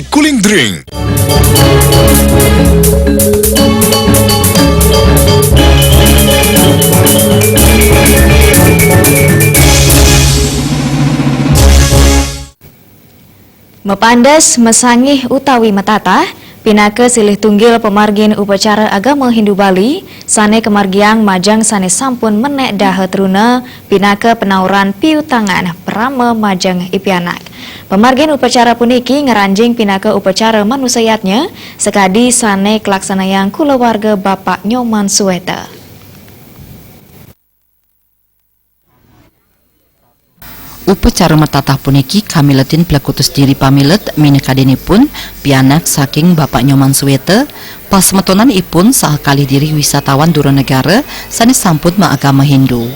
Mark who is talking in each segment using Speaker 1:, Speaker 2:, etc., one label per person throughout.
Speaker 1: Cooling drink.
Speaker 2: Mepandas, mesangih utawi metatah, pinake silih tunggil pemargin upacara agama Hindu Bali, sane kemargiang majang sane sampun menek dahet runa, pinake penauran piutangan prama majang ipianak. Pemargin upacara puniki ngeranjing pinake upacara manusayatnya, sekadi sane kelaksanayang kulawarga Bapak Nyoman Suwete.
Speaker 3: Upacara metatah puniki kamiletin plekutus diri pamilet minekadenipun pianak saking Bapak Nyoman Suwete pas metonan ipun sahakali diri wisatawan duranegara sane sampun maagama Hindu.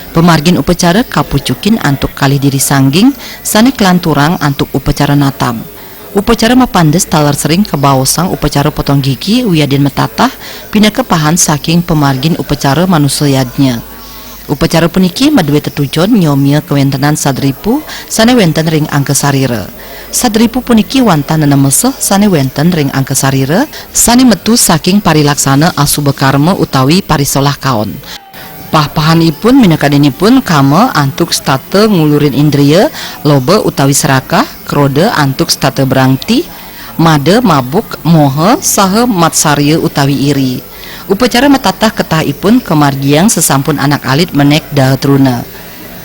Speaker 3: Pemargin upacara kapucukin antuk kali diri sangging sane kelanturang antuk upacara natam. Upacara mapandes talar sering kebaosang upacara potong gigi wiadin metatah pinake pahan saking pemargin upacara manusayadnya. Upacara puniki madue tetujon nyomia kewentenan sadripu sane wenten ring angke sarire. Sadripu puniki wantan nenemeseh sane wenten ring angke sarire sane metu saking parilaksana asubekarma utawi parisolah kaon. Pah-pahanipun minakadenipun kame antuk state ngulurin indriya loba utawi serakah krode antuk state berangti made mabuk mohe saha matsarya utawi iri. Upacara metatah ketahipun kemargiang sesampun anak alit menek dahet runa.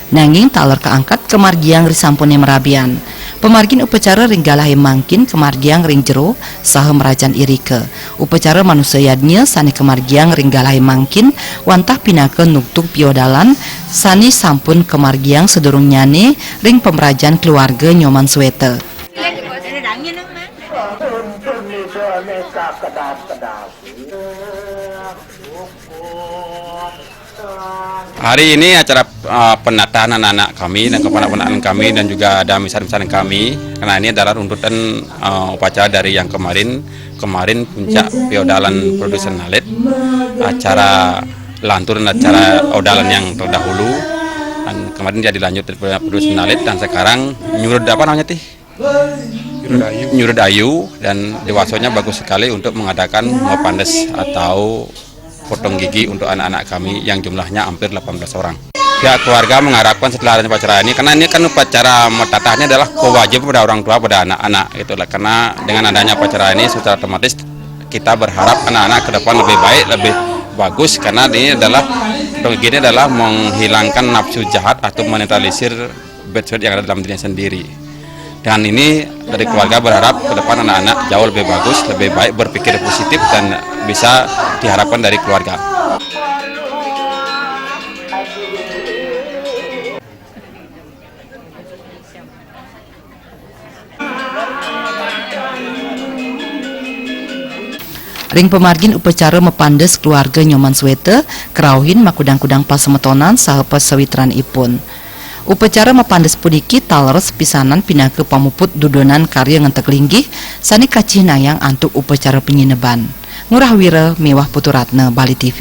Speaker 3: Nanging taler keangkat kemargiang risampune merabian. Pemargin upacara ringgalahe mangkin kemargiang ring jero saha merajan irike. Upacara manusayadnya sani kemargiang ringgalahe mangkin wantah pinake nuktuk piodalan sani sampun kemargiang sedurung nyane ring pemerajan keluarga Nyoman Suwete.
Speaker 4: Hari ini acara penataan anak-anak kami dan keponakan kami dan juga ada misaran-misaran kami, karena ini adalah runtutan upacara dari yang kemarin puncak piodalan produsen alit, acara lantur dan acara odalan yang terdahulu, dan kemarin dia dilanjut dari produsen alit dan sekarang nyurud apa namanya tih? Nyurud ayu, dan dewasonya bagus sekali untuk mengadakan mepandes atau potong gigi untuk anak-anak kami yang jumlahnya hampir 18 orang. Pihak keluarga mengharapkan setelah adanya upacara ini, karena ini kan upacara metatahnya adalah kewajiban pada orang tua pada anak-anak, itulah karena dengan adanya upacara ini secara otomatis kita berharap anak-anak ke depan lebih baik, lebih bagus, karena ini adalah potong gigi ini adalah menghilangkan nafsu jahat atau menetralisir bad spirit yang ada dalam dirinya sendiri. Dan ini dari keluarga berharap ke depan anak-anak jauh lebih bagus, lebih baik, berpikir positif dan bisa diharapkan dari keluarga.
Speaker 3: Ring pemargin upacara mepandes keluarga Nyoman Suwete kerauhin makudang-kudang pasemetonan saha pasawitran ipun. Upacara mapandes puniki taleres pisanan pinake pamuput dudonan karya ngentek linggih sani kacih nayang antuk upacara penyineban. Ngurah Wira Mewah Puturatna Bali TV.